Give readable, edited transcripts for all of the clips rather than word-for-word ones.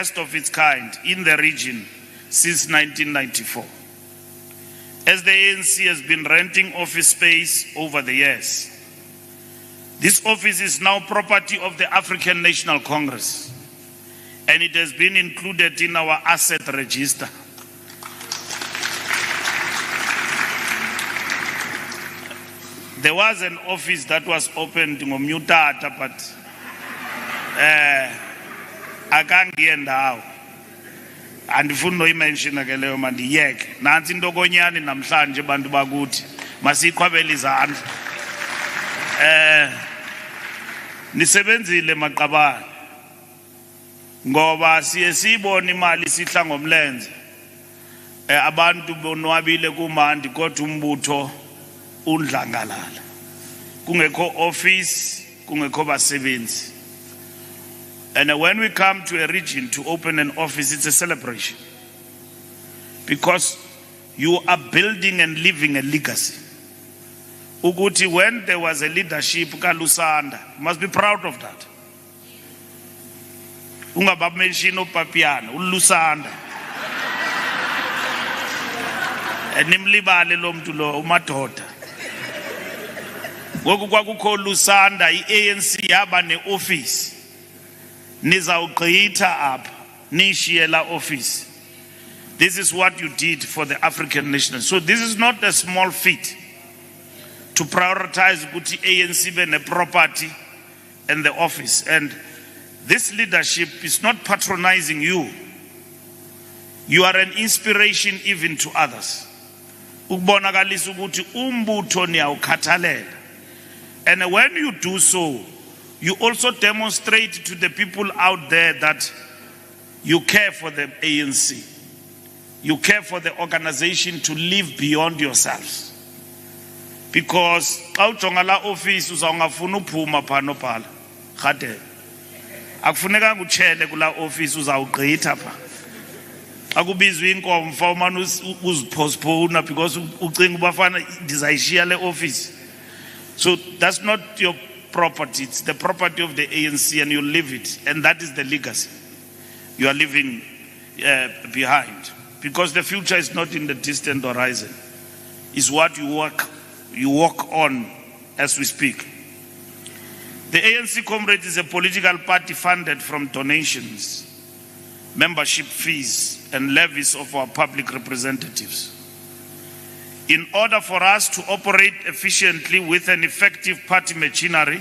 first of its kind in the region since 1994. As the ANC has been renting office space over the years, this office is now property of the African National Congress, and it has been included in our asset register. There was an office that was opened in Omutata, but I can't get now. And if you know mention ageleyo mandiyeke nansi into konyani namhlanje bantu bakuthi masikhwabele izandla nisebenzile maqabane ngoba siye sibona imali sihla ngomlenze abantu bonwabile kumandi kodwa umbutho undlangalala kungekho office kungekho basebenzi. And when we come to a region to open an office, it's a celebration. Because you are building and leaving a legacy. Uguti, when there was a leadership, Kalusanda, you must be proud of that. Ungabamenshino papiano, Lusanda. Nimlibale lomtulo, umatota. Goku Lusanda, ANC yabane office. Nizawugqitha apha nishiela office. This is what you did for the African nation. So this is not a small feat to prioritize ukuthi ANC be ne property and the office. And this leadership is not patronizing you. You are an inspiration even to others. Ukubonakalisa ukuthi umbutho niyawukhathalela. And when you do so, you also demonstrate to the people out there that you care for the ANC. You care for the organization to live beyond yourselves. Because awujongala office uzawungafuna uphuma phano phala. Khade. Akufuneka ngutshele kula office uzawugqitha pha. Akubizwa inkomo mfawumana uzipostpone because ucinga ubafana ndizayishiya le office. So that's not your property, it's the property of the ANC, and you live it, and that is the legacy you are leaving behind, because the future is not in the distant horizon. It's what you walk on as we speak. The ANC Comrade is a political party funded from donations, membership fees, and levies of our public representatives. In order for us to operate efficiently with an effective party machinery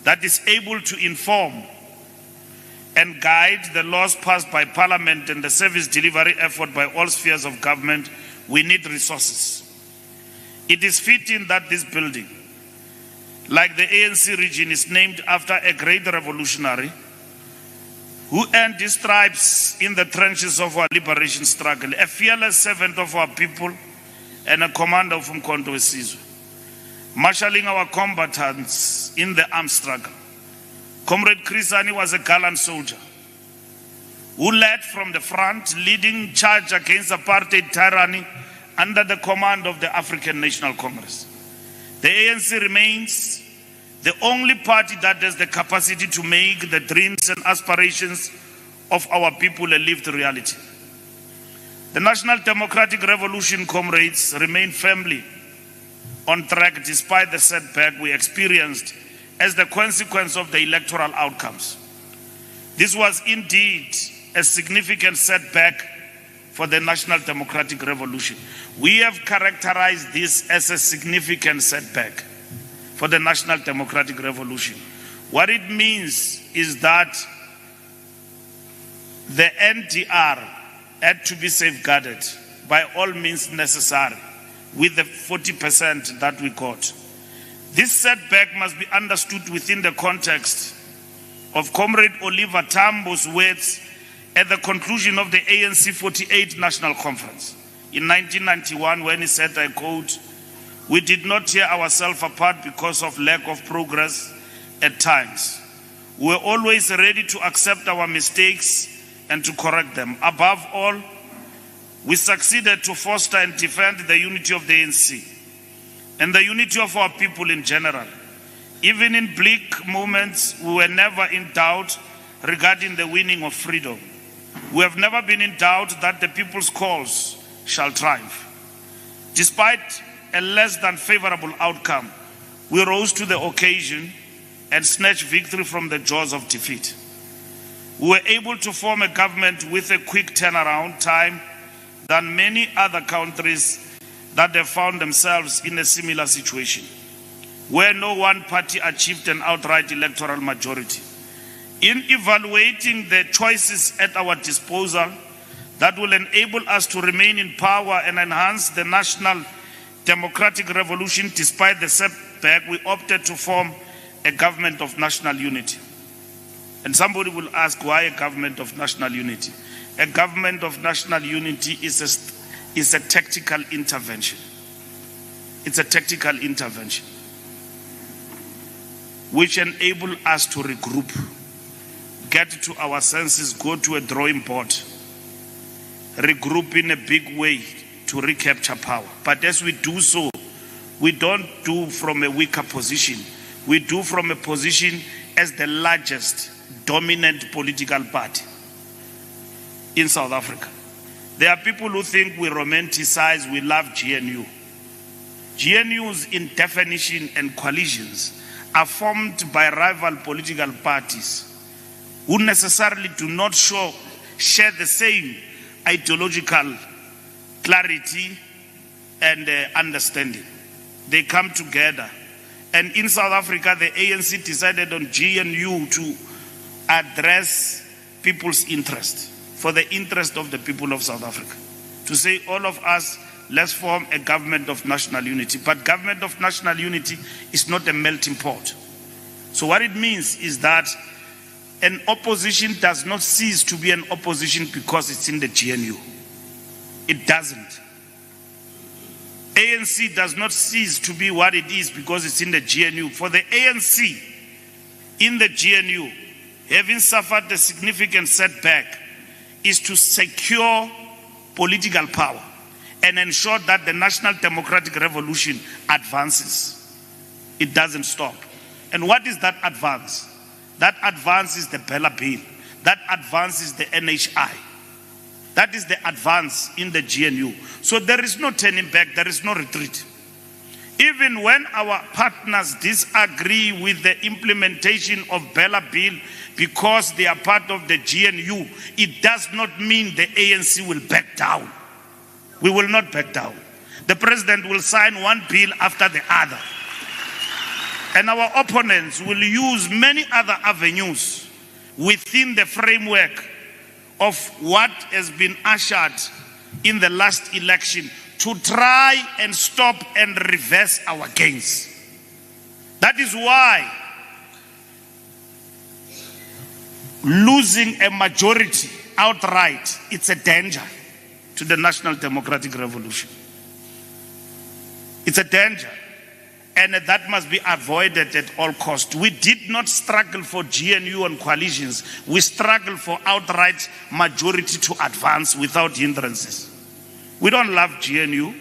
that is able to inform and guide the laws passed by Parliament and the service delivery effort by all spheres of government, we need resources. It is fitting that this building, like the ANC region, is named after a great revolutionary who earned his stripes in the trenches of our liberation struggle, a fearless servant of our people, and a commander of Umkhonto weSizwe, marshalling our combatants in the armed struggle. Comrade Chris Hani was a gallant soldier who led from the front, leading charge against apartheid tyranny under the command of the African National Congress. The ANC remains the only party that has the capacity to make the dreams and aspirations of our people a lived reality. The National Democratic Revolution, comrades, remain firmly on track despite the setback we experienced as the consequence of the electoral outcomes. This was indeed a significant setback for the National Democratic Revolution. We have characterized this as a significant setback for the National Democratic Revolution. What it means is that the NDR had to be safeguarded by all means necessary with the 40% that we got. This setback must be understood within the context of Comrade Oliver Tambo's words at the conclusion of the ANC 48 National Conference in 1991, when he said, I quote, "We did not tear ourselves apart because of lack of progress at times. We were always ready to accept our mistakes and to correct them. Above all, we succeeded to foster and defend the unity of the ANC and the unity of our people in general. Even in bleak moments, we were never in doubt regarding the winning of freedom. We have never been in doubt that the people's cause shall triumph. Despite a less than favorable outcome, we rose to the occasion and snatched victory from the jaws of defeat. We were able to form a government with a quick turnaround time than many other countries that have found themselves in a similar situation, where no one party achieved an outright electoral majority. In evaluating the choices at our disposal that will enable us to remain in power and enhance the national democratic revolution despite the setback, we opted to form a government of national unity. And somebody will ask, why a government of national unity? A government of national unity is a tactical intervention. It's a tactical intervention which enable us to regroup, get to our senses, go to a drawing board, regroup in a big way to recapture power. But as we do so, we don't do from a weaker position. We do from a position as the largest dominant political party in South Africa. There are people who think we romanticize, we love GNU. GNUs in definition and coalitions are formed by rival political parties who necessarily do not share the same ideological clarity and understanding. They come together. And in South Africa, the ANC decided on GNU to address people's interest, for the interest of the people of South Africa. To say, all of us, let's form a government of national unity. But government of national unity is not a melting pot. So what it means is that an opposition does not cease to be an opposition because it's in the GNU. It doesn't. ANC does not cease to be what it is because it's in the GNU. For the ANC in the GNU, having suffered a significant setback, is to secure political power and ensure that the national democratic revolution advances. It doesn't stop. And what is that advance? That advance is the Bella Bill. That advance is the NHI. That is the advance in the GNU. So there is no turning back, there is no retreat. Even when our partners disagree with the implementation of Bella Bill because they are part of the GNU, it does not mean the ANC will back down. We will not back down. The president will sign one bill after the other. And our opponents will use many other avenues within the framework of what has been ushered in the last election to try and stop and reverse our gains. That is why losing a majority outright, it's a danger to the national democratic revolution. It's a danger. And that must be avoided at all costs. We did not struggle for GNU and coalitions. We struggled for outright majority to advance without hindrances. We don't love GNU.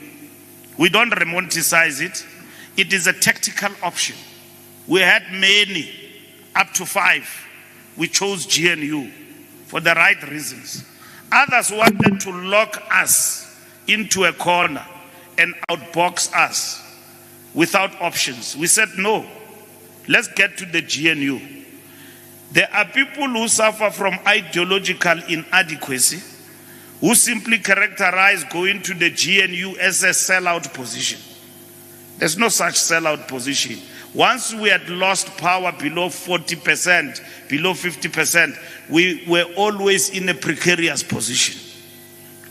We don't romanticize it. It is a tactical option. We had many, up to 5. We chose GNU for the right reasons. Others wanted to lock us into a corner and outbox us without options. We said, no, let's get to the GNU. There are people who suffer from ideological inadequacy, who simply characterize going to the GNU as a sellout position. There's no such sellout position. Once we had lost power below 40%, below 50%, we were always in a precarious position.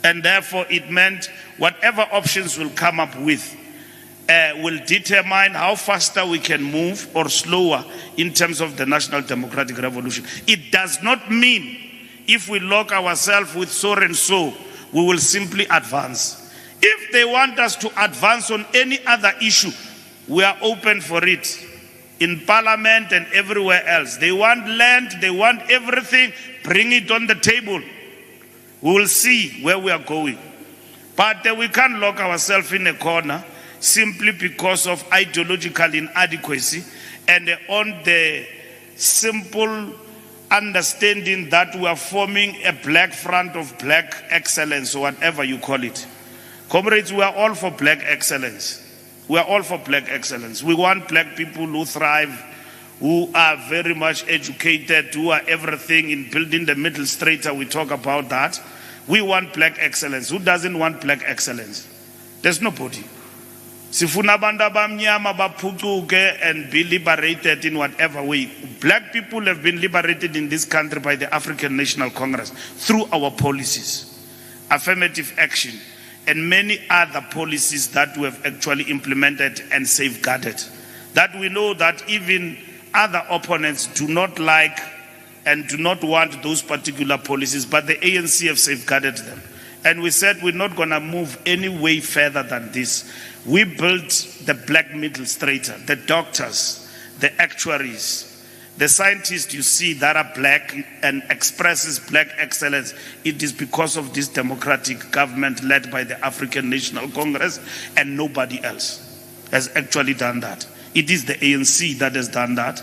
And therefore it meant whatever options we'll come up with will determine how faster we can move or slower in terms of the national democratic revolution. It does not mean if we lock ourselves with so and so, we will simply advance. If they want us to advance on any other issue, we are open for it. In parliament and everywhere else. They want land, they want everything, bring it on the table. We will see where we are going. But we can't lock ourselves in a corner simply because of ideological inadequacy and on the simple understanding that we are forming a black front of black excellence, or whatever you call it. Comrades, we are all for black excellence. We are all for black excellence. We want black people who thrive, who are very much educated, who are everything in building the middle strata. We talk about that. We want black excellence. Who doesn't want black excellence? There's nobody. Sifuna abantu abamnyama baphucuke and be liberated in whatever way. Black people have been liberated in this country by the African National Congress through our policies, affirmative action, and many other policies that we have actually implemented and safeguarded. That we know that even other opponents do not like and do not want those particular policies, but the ANC have safeguarded them. And we said we're not going to move any way further than this. We built the black middle strata, the doctors, the actuaries, the scientists you see that are black and expresses black excellence. It is because of this democratic government led by the African National Congress, and nobody else has actually done that. It is the ANC that has done that.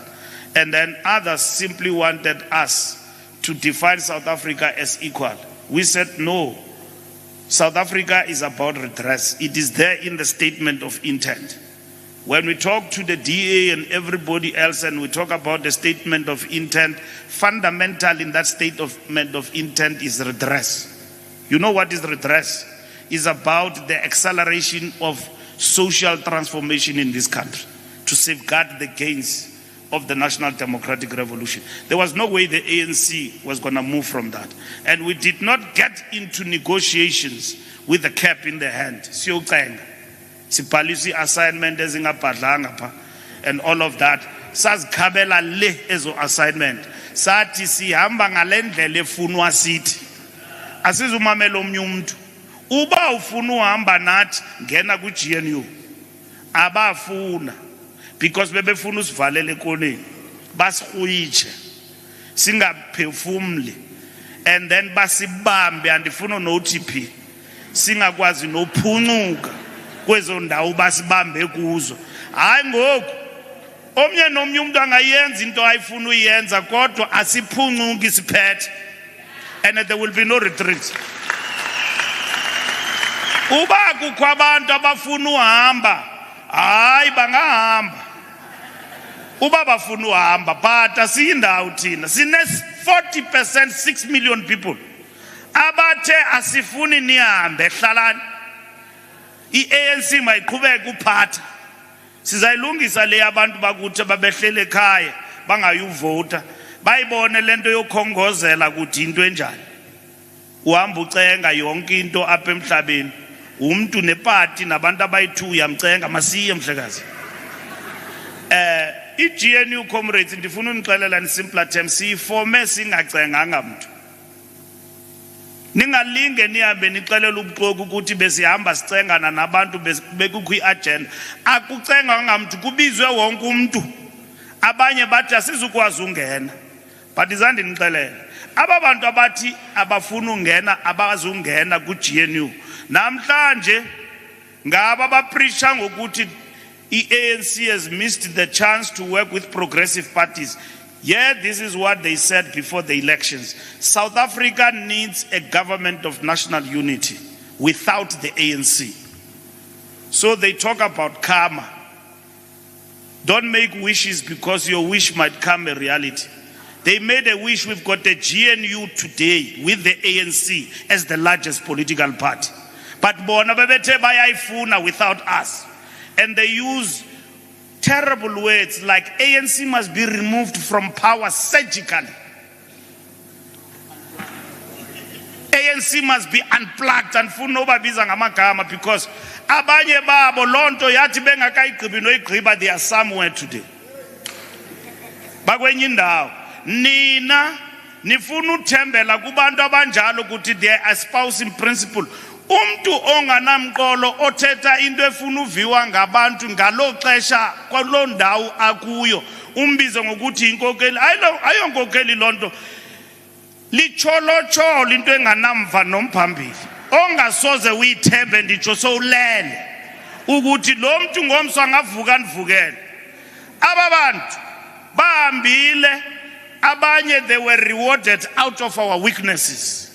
And then others simply wanted us to define South Africa as equal. We said no. South Africa is about redress. It is there in the statement of intent. When we talk to the DA and everybody else and we talk about the statement of intent, fundamental in that statement of intent is redress. You know what is redress? It's about the acceleration of social transformation in this country to safeguard the gains of the National Democratic Revolution. There was no way the ANC was going to move from that. And we did not get into negotiations with the cap in the hand. Policy assignment and all of that. Sazikhabela le ezo assignment. Sathi sihamba ngalendlela efunwa sithi. Asizumamela omnye umuntu. Uba ufuna uhamba nathi ngena ku GNU. Abafuna. Because bebefuna usivalele ekoneni basihuyitshe singaphefumuli and then basibambe andifuna no-OTP singakwazi nophuncuka kwezo ndawo basibambe kuzo. Hayi ngoku omnye nomnye umuntu angayenza into ayifuna uyenza kodwa asiphuncuki siphethe, and there will be no retreat. Uba kukho abantu abafuna uhamba, hayi bangahamba. Uba bafuna uhamba, but asiyindawo thina sine 40%, 6 million people abathe asifuni nihambe hlalani. I-ANC mayiqhubeke uphatha. Sizayilungisa le abantu bakuthi babehlele ekhaya bangayuvota bayibone lento yokhongozela ukuthi into enjani. Uhamba ucenga yonke into apha emhlabeni, umuntu nepati nabantu abayi2 uyamcenga masiye mhlekazi. I-GNU comrades ndifuna unixelela in simpler terms siyifome singacenganga mntu. Ningalinge nihambe nixelela ubuxoki ukuthi besihamba sicengana nabantu bekukho i-agenda. Akucenganga mntu, kubizwe wonke umuntu. Abanye bathi asizukwazi ungena. But izandi nixelela. Aba bantu abathi abafuna ungena abazungena ku GNU. Namhlanje ngaba bapreacha ngokuthi i-ANC has missed the chance to work with progressive parties. Yeah, this is what they said before the elections. South Africa needs a government of national unity without the ANC. So they talk about karma. Don't make wishes because your wish might come a reality. They made a wish. We've got the GNU today with the ANC as the largest political party. But bona bebethe bayayifuna without us. And they use terrible words like ANC must be removed from power surgically. ANC must be unplugged and funa ubabiza ngamagama because abanye babo lonto yathi bengakayigqibi noyigqiba they are somewhere today. Bakwenye indawo nina nifuna uthembela kubantu abanjalo ukuthi they are espousing principle. Umntu onganamqolo othetha into efuna uviwa ngabantu ngalo xesha kwalo ndawo akuyo umbize ngokuthi inkokeli ayonkokeli lonto licholocholo into enganamva nomphambili ongasoze uyithembe nditsho sowulele ukuthi lo mntu ngomso angavuka ndivukele. Aba bantu bahambile abanye, they were rewarded out of our weaknesses.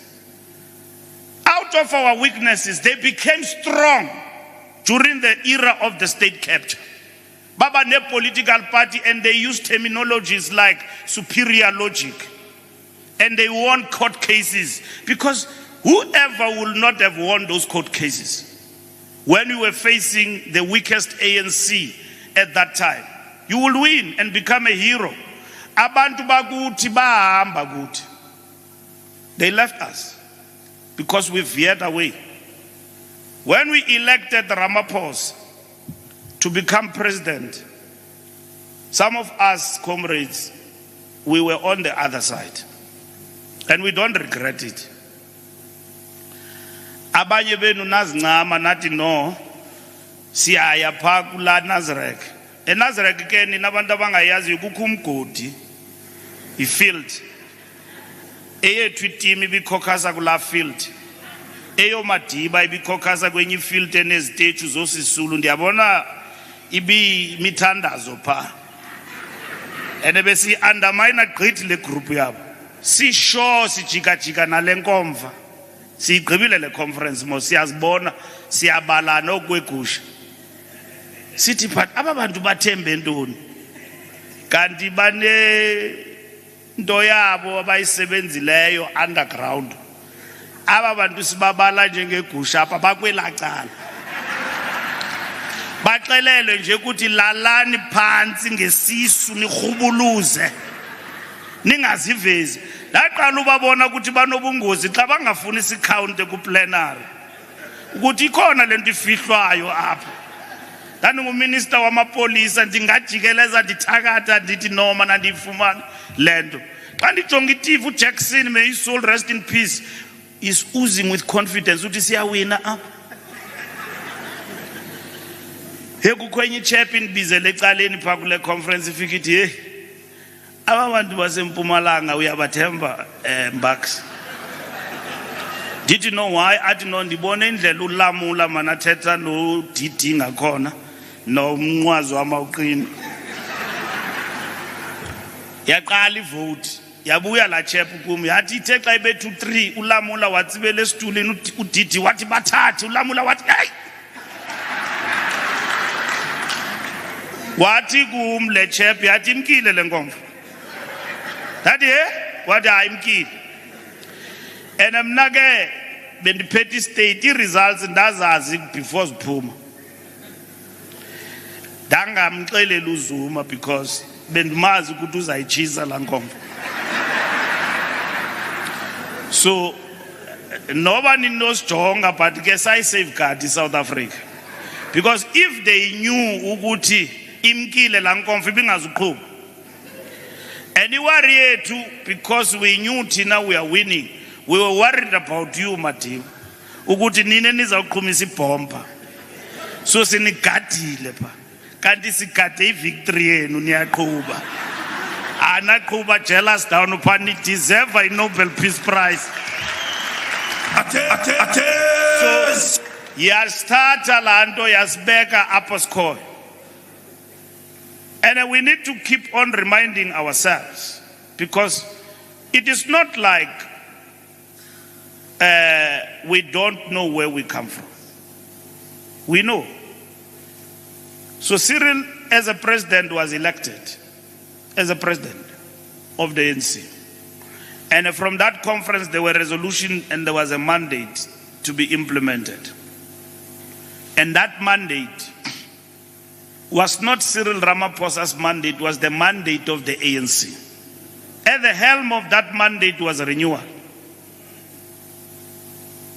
Out of our weaknesses, they became strong during the era of the state capture. Baba ne political party, and they used terminologies like superior logic. And they won court cases, because whoever will not have won those court cases when we were facing the weakest ANC at that time, you will win and become a hero. Abantu bakuthi bahamba kuthi. They left us because we veered away. When we elected Ramaphosa to become president, some of us comrades, we were on the other side, and we don't regret it. Abanye benu nazincama nathi no siyaya pha kula Nazareth. Nazareth ke nina abantu abangayazi kukho umgodi ifield eyethu team ibikhokasa kula field, eyo Madiba ibikhokasa kwenye field enezitechu zosisulu. Ndiyabona ibi mithandazo pha, ene besi undermine great le group yabo. Si sure sijika jika nalenkomva siyigqibile le conference mo siyazibona siyabalana okwegusha. Sithi but aba bantu bathembe ntoni kanti bane nto yabo abayisebenzileyo underground. Aba bantu sibabala njengegusha apha bakwela cala, baxelelwe nje ukuthi lalani phansi ngesisu nirhubuluze ningazivezi. Laqala ubabona ukuthi banobungozi xa bangafuni isikhawunte ku plenary ukuthi ikhona lento ifihlwayo apha. Ndanginguminister wamapolisa ndingajikeleza ndithakatha ndithi noma nandiyifumana lento. Xa ndijonga iTV uJackson, may his soul rest in peace, is oozing with confidence ukuthi siyawina apha. Kukwenye champion bizele ecaleni pha kule conference ifika ithi hey, aba bantu basempumalanga uyabathemba Mbax. Did you know why? Athi no ndibone indlela ulamula manathetha no DD ngakhona no mnqwazi wamawuqini. Yaqala ivote, yabuya la chap kum yathi ithe xa ibethu 3 ulamula watsibele esitulini uDD wathi bathathe, ulamula wathi hey, wathi kum le chap yathi imkile le nkomfa. That what I'm keen. And I'm not when the petty state results and that's before Zuma. Danga mxelele Zuma because bendimazi ukuthi uzayichisa la nkomfa. So nobody knows jonga, but guess I safeguard South Africa. Because if they knew ukuthi imkile la nkomfa ibingazuqhuba. And you were here too, because we knew Tina we are winning. We were worried about you, Martin. Uguti nine nizawuqhumisa ibhomba. So sinigadile pha. Kanti sigade ivictory yenu niyaqhuba. Anaqhuba jealous down upon it, deserve a Nobel Peace Prize. So yasithatha lanto yasibeka upper score. And we need to keep on reminding ourselves, because it is not like we don't know where we come from. We know. So Cyril, as a president, was elected as a president of the ANC. And from that conference, there were resolutions and there was a mandate to be implemented. And that mandate was not Cyril Ramaphosa's mandate, was the mandate of the ANC. At the helm of that mandate was renewal.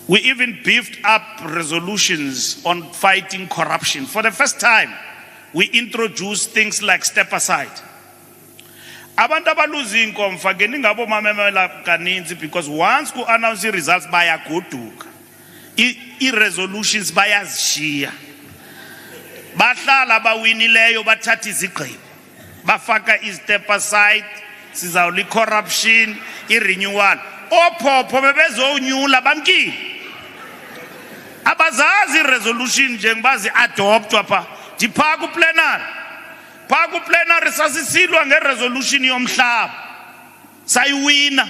We even beefed up resolutions on fighting corruption. For the first time, we introduced things like step aside. Abantu abaluza inkomfa ke ningabo mamemela kaninzi, because once ku announce results bayagoduka. I-resolutions bayazishiya. Bahlala bawinileyo bathatha izigqibo. Bafaka i-step aside, sizawuli corruption, i-renewal. Ophopho bebezonyula bamkile. Abazazi resolution njengoba zi-adoptwa pha. Dipha ku plenary. Pha ku plenary sasisilwa nge-resolution yomhlaba. sayiwina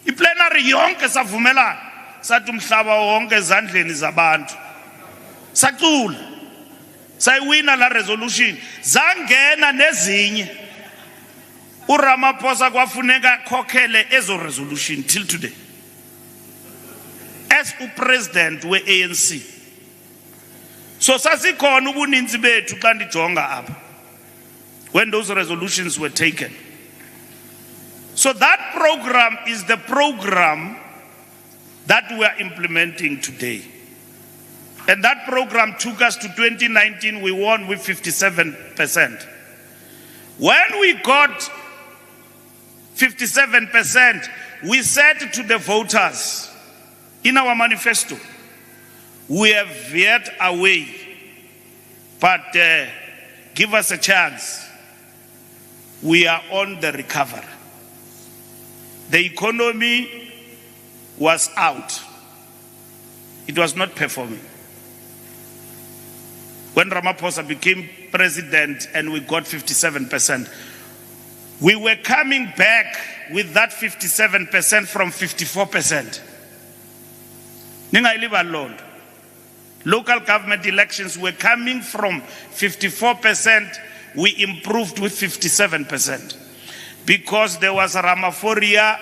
iplenary yonke savumelana sathi umhlaba wonke ezandleni zabantu sacula sayiwina la resolution zangena nezinye uRamaphosa kwafuneka khokhele ezo resolution till today as upresident we-ANC. So sasikhona ubuninzi bethu xa ndijonga apha when those resolutions were taken. So that program is the program that we are implementing today. And that program took us to 2019, we won with 57%. When we got 57%, we said to the voters in our manifesto, we have veered away, but give us a chance. We are on the recovery. The economy was out. It was not performing. When Ramaphosa became president and we got 57%, we were coming back with that 57% from 54%. Local government elections were coming from 54%, we improved with 57%. Because there was Ramaphoria,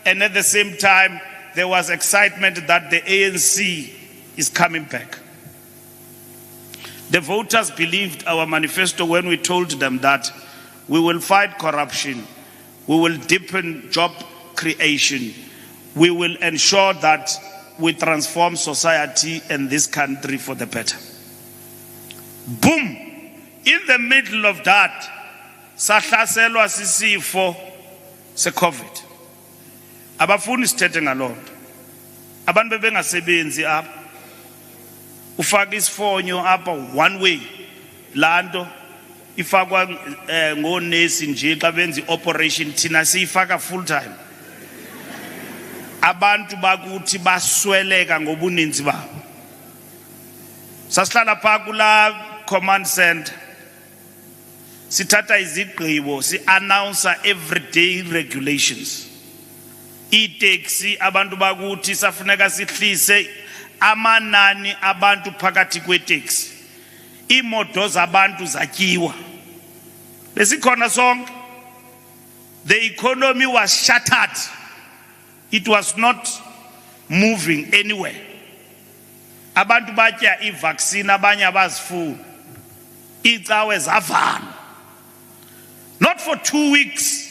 and at the same time, there was excitement that the ANC is coming back. The voters believed our manifesto when we told them that we will fight corruption, we will deepen job creation, we will ensure that we transform society and this country for the better. Boom! In the middle of that, sahlaselwa sisifo se-COVID. Abafuni sithethe ngalonto. Abantu bebengasebenzi apha. Ufaka isifonyo apha one way. Lanto ifakwa ngonesi nje xa benza operation thina siyifaka full time. Abantu bakuthi basweleka ngobuninzi babo. Sasihlala pha kula command center. Sithatha izigqibo, si-announce everyday regulations. I-taxi abantu bakuthi safuneka sihlise amanani abantu phakathi kwe-taxi. Imoto zabantu zatyiwa. Besikhona sonke. The economy was shattered. It was not moving anywhere. Abantu batya i-vaccine, abanye abazifuna. Icawe zavala. Not for 2 weeks,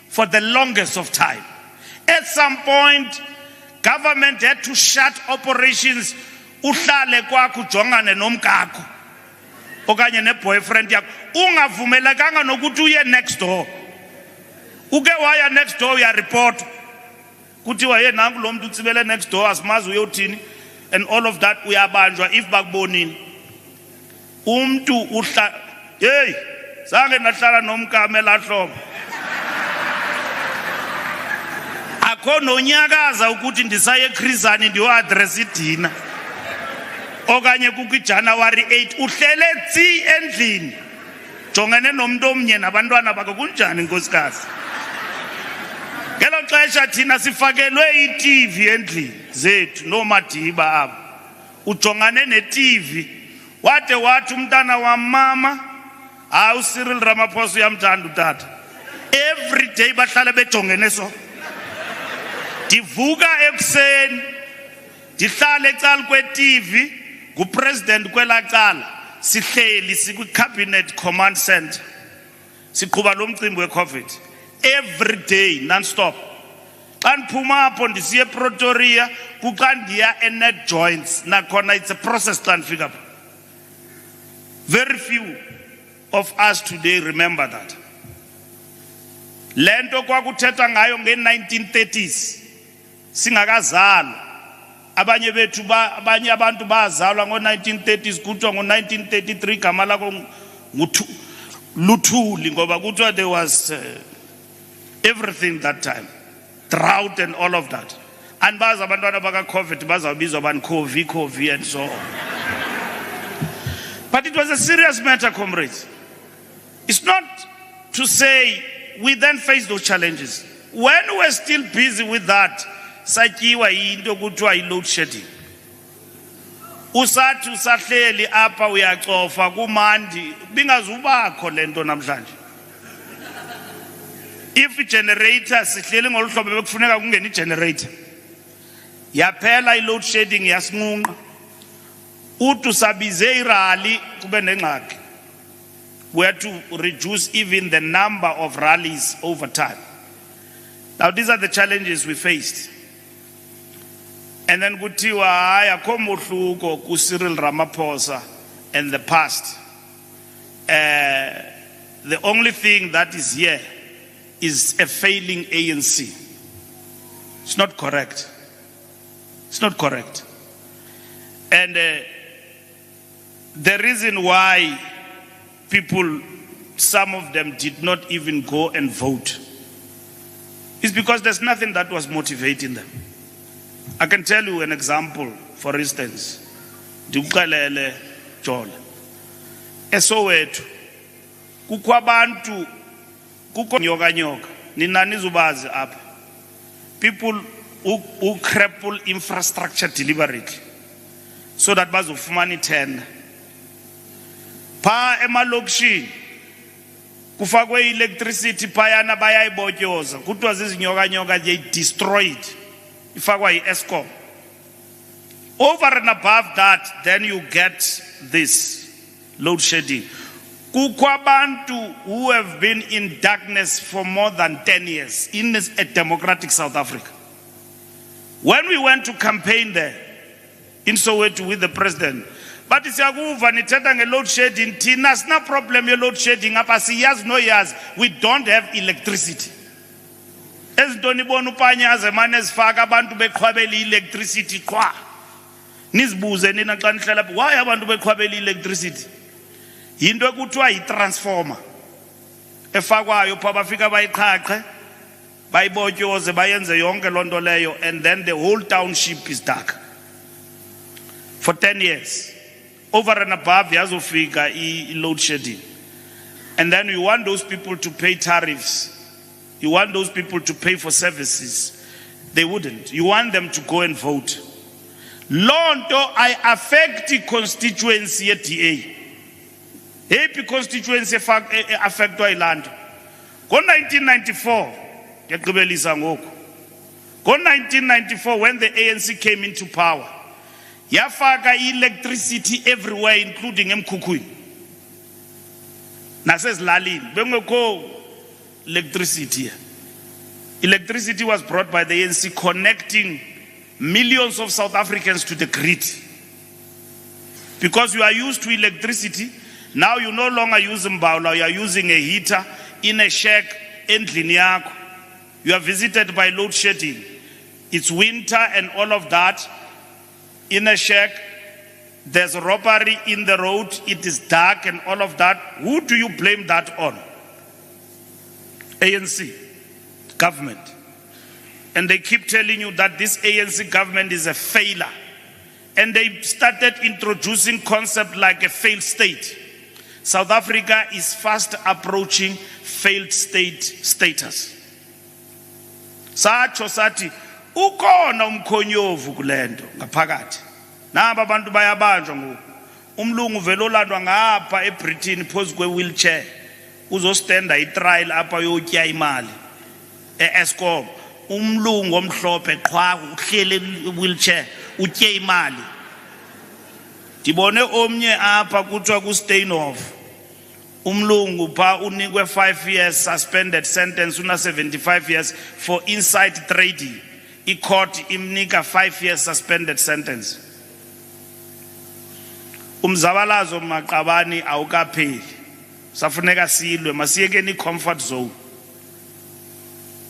for the longest of time. At some point, government had to shut operations. Uhlale kwakho ujongane nomkakho. Okanye ne-boyfriend yakho. Ungavumelekanga nokuthi uye next door. Uke waya next door uya report. Kuthiwa ye nanku lo muntu utsibele next door asimazi uyothini. And all of that uyabanjwa if bakubonini. Umntu uhla hey zange nahlala nomkame lahlobo. Akho nonyakaza ukuthi ndisaye eKhrizani ndiyo address idina. Okanye kuki January 8 uhlele tsi endlini. Jongene nomuntu omnye nabantwana bakho kunjani nkosikazi? Ngelo xesha thina sifakelwe iTV endlini zethu noMadiba apho. Ujongane neTV. Wade wathi umntana wa mama uCyril Ramaphosa uyamthanda utata. Every day bahlala bejongene so. Ndivuka ekuseni ndihlale ecala kwe-TV ngupresident kwelacala sihleli sikwi-cabinet command center siqhuba lo mcimbi we-COVID every day non-stop. Xa ndiphuma apho ndisiye ePretoria kuxa ndiya eNet Joints nakhona it's a process xa ndifika apho. Very few of us today remember that. Lento kwakuthetha ngayo nge-1930s singakazalwa. Abanye bethu abanye abantu bazalwa ngo-1930s kuthiwa ngo-1933 igama lakho Luthuli ngoba kuthiwa there was everything that time. Drought and all of that. And bazi abantwana baka-COVID bazawubizwa bani COVID and so on. But it was a serious matter, comrades. It's not to say we then face those challenges. when we're still busy with that, satyiwa yinto kuthiwa yi-load shedding. Usathi usahleli apha uyacofa kumandi bingazubakho lento namhlanje. If i-generator sihleli ngolu hlobo bekufuneka kungena i-generator, yaphela i-load shedding yasinqunqa, uthi usabize irally kube nengxaki. We had to reduce even the number of rallies over time. Now these are the challenges we faced. And then kuthiwa hayi akho mohluko ku Cyril Ramaphosa and the past. The only thing that is here is a failing ANC. It's not correct. It's not correct. And the reason why people, some of them did not even go and vote, is because there's nothing that was motivating them. I can tell you an example, for instance. Dukalele Jola. Esoweto. Kukho abantu, kukho nyoka. Ninani zubazi apha. People who cripple infrastructure deliberately so that bazofumana ithenda. Pa emalokishini kufakwe electricity phayana bayayibotyoza kuthiwa zizinyoka they destroyed ifakwa yi-Eskom. Over and above that, then you get this load shedding. Kukho abantu who have been in darkness for more than 10 years in a democratic South Africa. When we went to campaign there in Soweto with the president, but siyakuva nithetha nge-load shedding, thina sina problem ye-load shedding apha siyazi noyazi, we don't have electricity. Ezinto nibona upanyaze mane zifaka abantu beqhwabela i-electricity qhwa. Nizibuze nina xa nihlala phi, why abantu beqhwabela i-electricity? Yinto ekuthiwa yi-transformer efakwayo pha bafika bayiqhaqhe bayibotyoze bayenze yonke loo nto leyo, and then the whole township is dark for 10 years. Over and above yazofika i-load shedding. And then you want those people to pay tariffs. You want those people to pay for services. They wouldn't. You want them to go and vote. Lonto I affect the constituency at DA. Happy constituency affect Ireland. Go 1994. Go 1994 when the ANC came into power. Yafaka electricity everywhere, including Mkhukhwini. Nases Lalin. Bengoko electricity. Electricity was brought by the ANC, connecting millions of South Africans to the grid. Because you are used to electricity, now you no longer use Mbawula, you are using a heater in a shack in Liniako. You are visited by load shedding. It's winter and all of that. In a shack, there's a robbery in the road, it is dark and all of that. Who do you blame that on? ANC, government. And they keep telling you that this ANC government is a failure. And they started introducing concepts like a failed state. South Africa is fast approaching failed state status. Sacho sati, ukona umkhonyovu kulento ngaphakathi. Naba abantu bayabanjwa ngoku. Umlungu vele olandwa ngapha eBritain phezu kwe-wheelchair. Uzostenda itrial apha yotya imali. E-Eskom. Umlungu omhlophe qhwa uhlele wheelchair utye imali. Dibone omnye apha kuthiwa ku-Steinhoff. Umlungu pha unikwe 5 years suspended sentence, una 75 years for inside trading. I-court imnika 5 years suspended sentence. Umzabalazo maqabani awukapheli. Safuneka silwe masiyekeni i-comfort zone.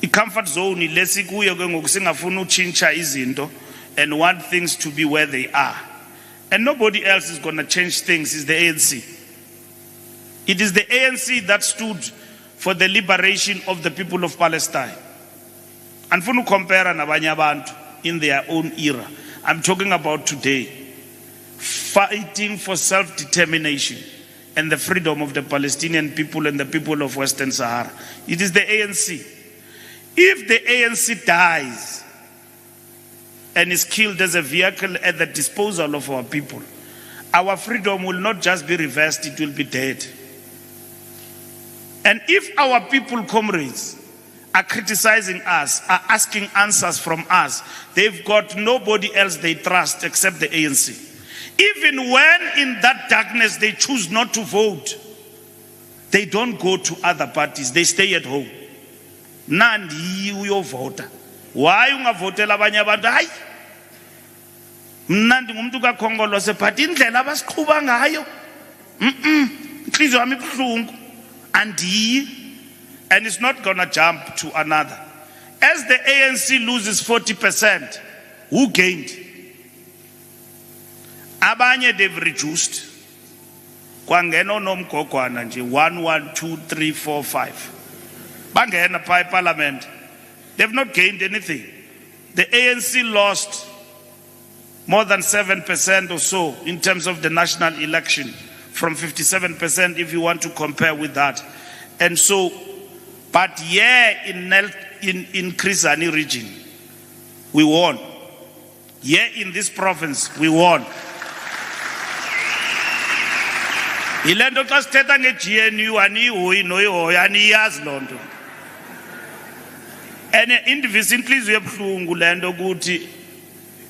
I-comfort zone lesikuyo ke ngoku singafuna utshintsha izinto and want things to be where they are. And nobody else is going to change things, is the ANC. It is the ANC that stood for the liberation of the people of Palestine. And for compare nabanye abantu in their own era. I'm talking about today. Fighting for self-determination and the freedom of the Palestinian people and the people of Western Sahara. It is the ANC. If the ANC dies and is killed as a vehicle at the disposal of our people, our freedom will not just be reversed, it will be dead. And if our people, comrades, are criticizing us, are asking answers from us, they've got nobody else they trust except the ANC. Even when in that darkness they choose not to vote, they don't go to other parties, they stay at home. Nandi uyovota. Why ungavotela abanye abantu? Hayi. Mna ndingumuntu kaKhongolose but indlela abasiqhuba ngayo. Inhliziyo yami ibuhlungu. Andiyi. And it's not going to jump to another. As the ANC loses 40%, who gained? Abanye they've reduced. Kwangena nomgogwana nje 1, 1, 2, 3, 4, 5. Bangena by parliament. They've not gained anything. The ANC lost more than 7% or so in terms of the national election, from 57% if you want to compare with that. And so, but yeah, in Krisani region, we won. Yeah, in this province, we won. Ilendo xa sithetha nge-GNU aniyihoyi noyihoyi aniyazi loo nto. And indivisa inhliziyo ebuhlungu lento ukuthi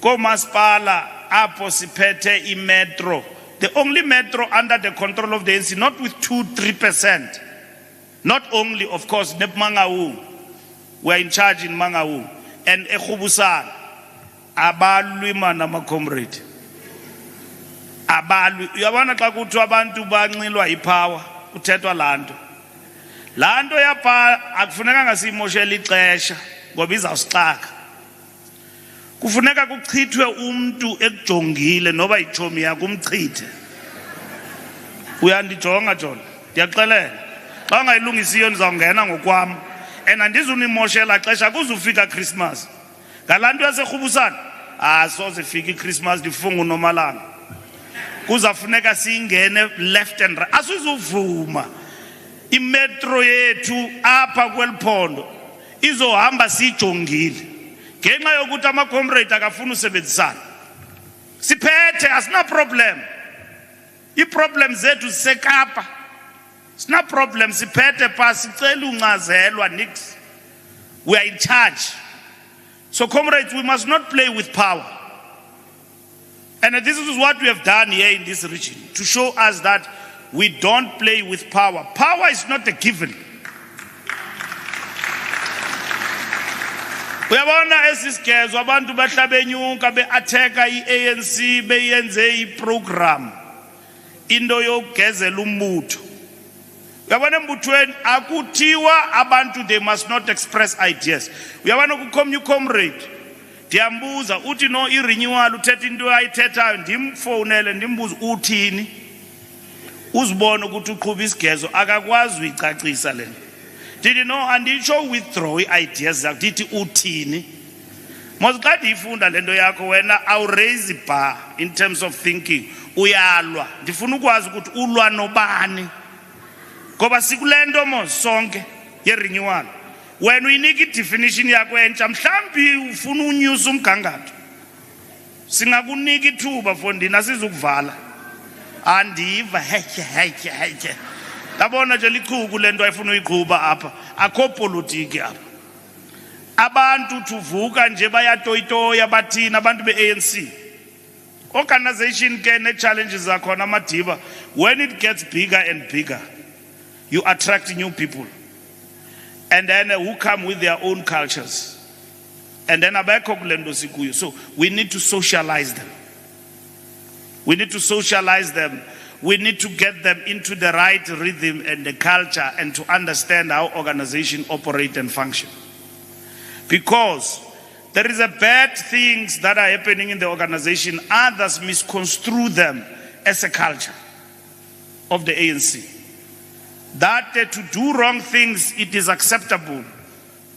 komasipala apho siphethe imetro, the only metro under the control of the ANC, not with 2-3%. Not only, of course, Mangaung, we're in charge in Mangaung, and Ekhubusana, abalwi mana ma comrade. Abalwi, uyabona xa kuthi abantu banxilwa ipower, kuthethwa lanto. Lanto yapha akufuneka ngasimoshela ixesha ngoba izawusixaka. Kufuneka kuchithwe umuntu ekujongile noba ichomi yakho umchithe. Uyandijonga John, ndiyaxelela. Xa ungayilungisiyo ndizawungena ngokwami. And andizunimoshela xesha kuzufika Christmas. Ngalanto yaseRhubusana, soze fika iChristmas ndifunga uNomalanga. Kuzafuneka singene left and right. Asizuvuma. Imetro yethu apha kweliphondo izohamba sijongile. Ngenxa yokuthi ama-comrade akafuna usebenzisana. Siphethe asina problem. I-problem zethu zisekapa. Sina problem siphethe pa sicela uncazelwa nix. We are in charge. So comrades, we must not play with power. And this is what we have done here in this region, to show us that we don't play with power. Power is not a given. Uyabona esisikezwe abantu bahlabenyuka be-attacker i-ANC beyenze i-program into yokugezela umbutho. Uyabona embuthweni akuthiwa abantu they must not express ideas. Uyabona ku-commune comrade ndiyambuza uthi no i-renewal uthetha into ayithethayo ndimfowunele ndimbuza uthini uzibone ukuthi uqhuba isigezo akakwazi uyicacisa lento. Ndithi no anditsho withdraw i-ideas zakho ndithi uthini. Mos xa ndiyifunda lento yakho wena I'll raise the bar in terms of thinking. Uyalwa ndifuna ukwazi ukuthi ulwa nobani ngoba sikulento mos sonke ye-renewal. When we need definition yakho entsha mhlambi ufuna unyusa umgangatho singakunika ithuba fondini asizukuvala. Andiva heke labona nje liqhuku lento ayifuna uyiqhuba apha akho politiki apha. Abantu tuvuka nje bayatoyitoya bathina abantu be-ANC. Organization ke ne challenges zakhona amadiba. When it gets bigger and bigger, you attract new people. And then who come with their own cultures. And then abekho kulento sikuyo. So we need to socialize them. We need to socialize them. We need to get them into the right rhythm and the culture and to understand how organization operate and function. Because there is a bad things that are happening in the organization. Others misconstrue them as a culture of the ANC. That to do wrong things, it is acceptable.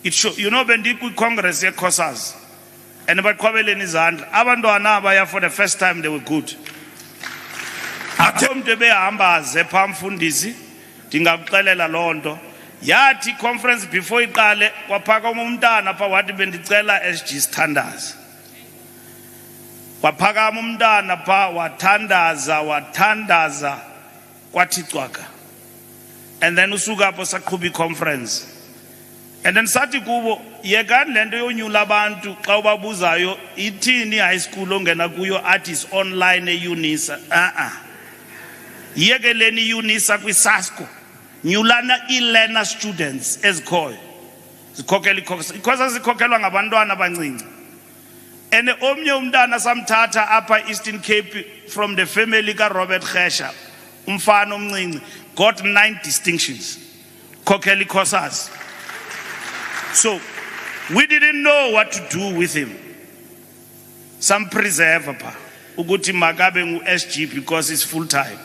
It should, you know, when the Congress here causes, and about Kwabelin is hand, Abandonabaya for the first time they were good. I come to be amba zepam fundisi, tingapelela londo, yathi conference before iqale kwaphakama umntana pha wathi bendicela SG standards. Kwaphakama umntana pha wathandaza kwathi cwaka. And then usuka apho saqhuba conference. And then sathi kubo yekani lento yonyula abantu xa ubabuzayo ithini high school ongena kuyo athi is online eUnisa. Yekeleni iUnisa kwiSASCO. Nyulana e-learner students ezikhoyo. Zikhokela because azikhokelwa ngabantwana abancinci. And omnye umntana samthatha apha Eastern Cape from the family ka Robert Gesha. Umfana omncinci got 9 distinctions. Khokhela courses. So we didn't know what to do with him. Some preserve pa ukuthi makabe ngu SG because he's full time.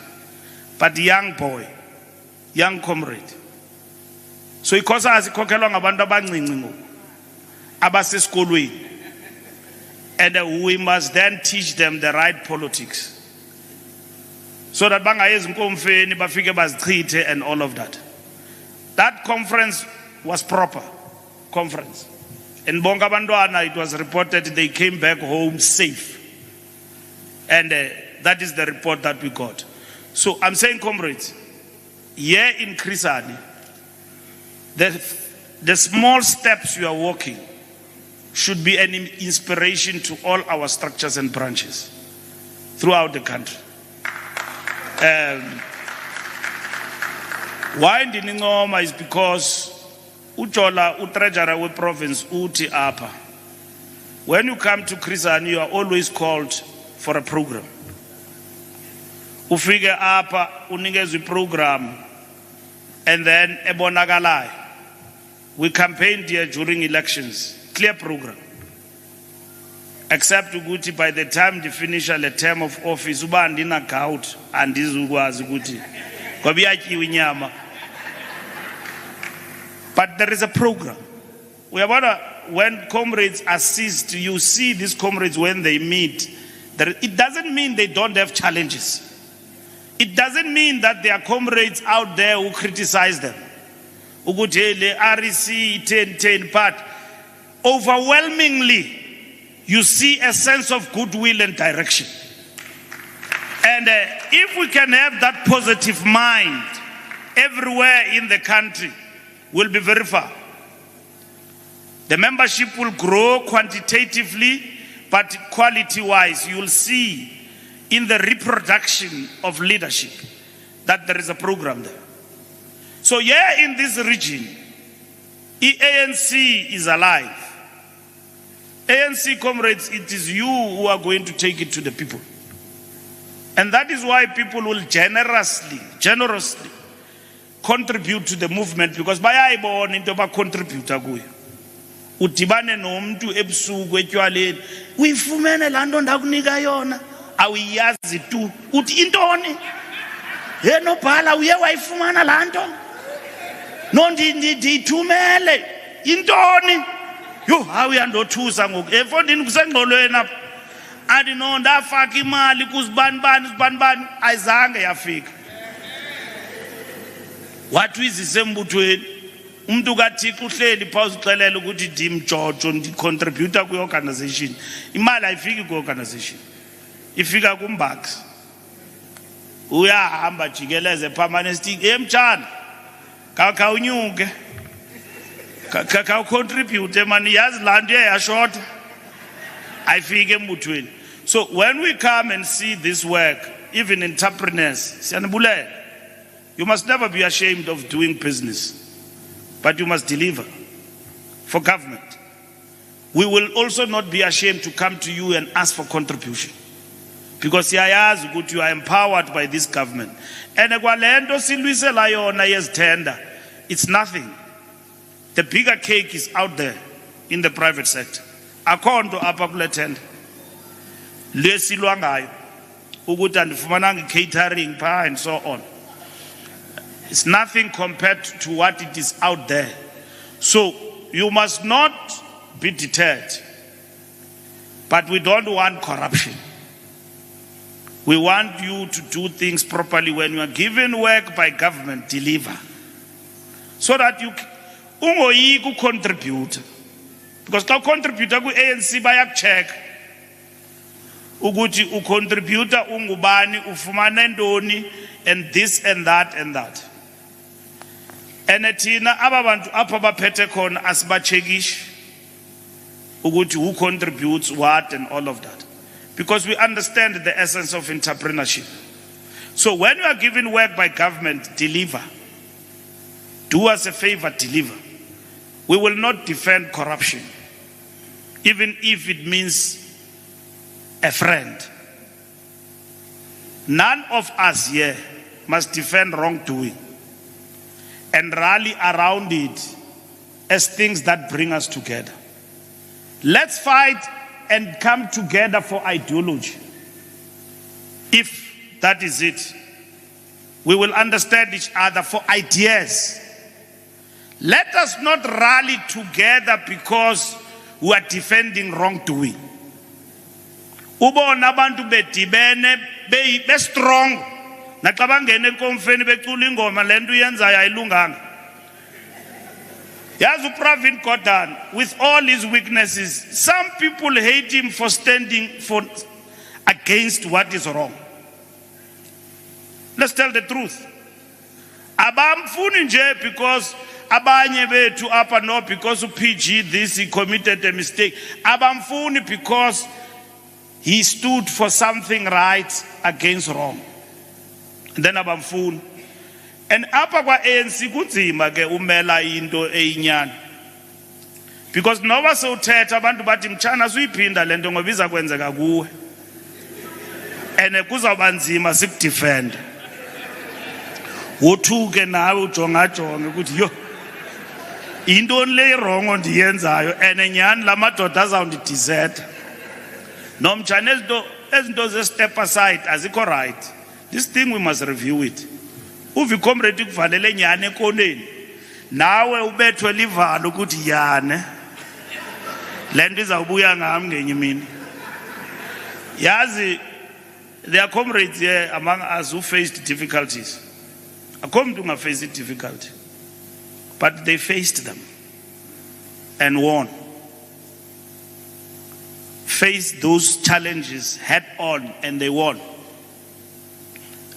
But young boy, young comrade. So ikhosas ikhokhelwa ngabantu abancinci ngoku abasesikolweni. And we must then teach them the right politics. So that bangayezi inkomfeni bafike bazichithe and all of that. That conference was proper conference. In bonke abantwana it was reported they came back home safe. And that is the report that we got. So I'm saying, comrades, here in Krisani, the small steps you are walking should be an inspiration to all our structures and branches throughout the country. Why in Ngoma is because Ujola Utreasurer we province Uti Apa. When you come to Krisani, you are always called for a program. Ufike Apa unikezwe program, and then ebonakalai. We campaigned here during elections. Clear program. Except ukuthi by the time they finish a term of office, uba andina gout andizukwazi ukuthi ngoba iyatyiwa inyama. But there is a program. When comrades assist, you see these comrades when they meet. It doesn't mean they don't have challenges. It doesn't mean that there are comrades out there who criticize them. Ukuthi le REC 10, but overwhelmingly, you see a sense of goodwill and direction. And if we can have that positive mind everywhere in the country, we'll be very far. The membership will grow quantitatively, but quality-wise, you'll see in the reproduction of leadership that there is a program there. So here in this region, ANC is alive. ANC comrades, it is you who are going to take it to the people. And that is why people will generously contribute to the movement, because bayayibona into abacontributor kuyo. Udibane nomuntu ebusuku etywaleni, uyifumene laa nto ndakunika yona, awuyazi tu. Uthi intoni? He nobhala uye wayifumana laa nto? No ndiyithumele. Intoni? Yo, awuyandothusa ngoku. Efondini kusengqolweni apha. Andi no ndafaka imali kuzibanibani ayizange yafika. Wathi uyizise embuthweni. Umuntu kaThixo uhleli pha uzixelela ukuthi ndimjojo ndicontributor kwi-organization. Imali ayifiki kwi-organization. Ifika kumbax. Uyahamba jikeleze permanent emtshana. Khawunyuke. Contribute mani yazi laa nto yashota. Ayifike embuthweni. So when we come and see this work, even entrepreneurs, siyanibulela. You must never be ashamed of doing business, but you must deliver for government. We will also not be ashamed to come to you and ask for contribution, because you are empowered by this government. And it's nothing. The bigger cake is out there in the private sector. Akonto apha kule tender lesilwa ngayo ukuthi andifumananga catering pha and so on. It's nothing compared to what it is out there. So you must not be deterred. But we don't want corruption. We want you to do things properly. When you are given work by government, deliver. so that you ungoyiki ucontribute, because xa ucontributor ku-ANC bayakucheck ukuthi ucontributor ungubani, ufumane ntoni, and this and that and that. And thina aba bantu apha baphethe khona asibachekishi ukuthi who contributes what and all of that, because we understand the essence of entrepreneurship. So when you are given work by government, deliver. Do us a favor, deliver. We will not defend corruption, even if it means a friend. None of us here must defend wrongdoing and rally around it as things that bring us together. Let's fight and come together for ideology. If that is it, we will understand each other for ideas. Let us not rally together because we are defending wrongdoing. Ubona abantu bedibene be strong. Naxa bangena ekonfeni becula ingoma lento uyenzayo ayilunganga. Yazi uPravin Gordhan, with all his weaknesses, some people hate him for standing against what is wrong. Let's tell the truth. Abamfuni nje because abanye bethu apa no, because PG this he committed a mistake. Abamfuni because he stood for something right against wrong. And then abamfuni. And apa kwa ANC kunzima ke umela into eyinyana. Because noma sewuthetha abantu bathi mtshana suyiphinda lento ngoba iza kwenzeka kuwe. And kuzawuba nzima sikudefend. Wothuke nawe ujongajonge ukuthi yo intoni le wrong ondiyenzayo and nyani lamadoda azawundidiseta. Nomtshana ezinto ze step aside azikho right. This thing we must review it. Uvi comrade kuvalele nyane ekoneni nawe ubethwe livalo ukuthi yane lento izawubuya ngami ngenye imini. Yazi, there are comrades here among us who faced difficulties. Akho muntu ungafaced difficulty, but they faced them and won. Faced those challenges head on and they won.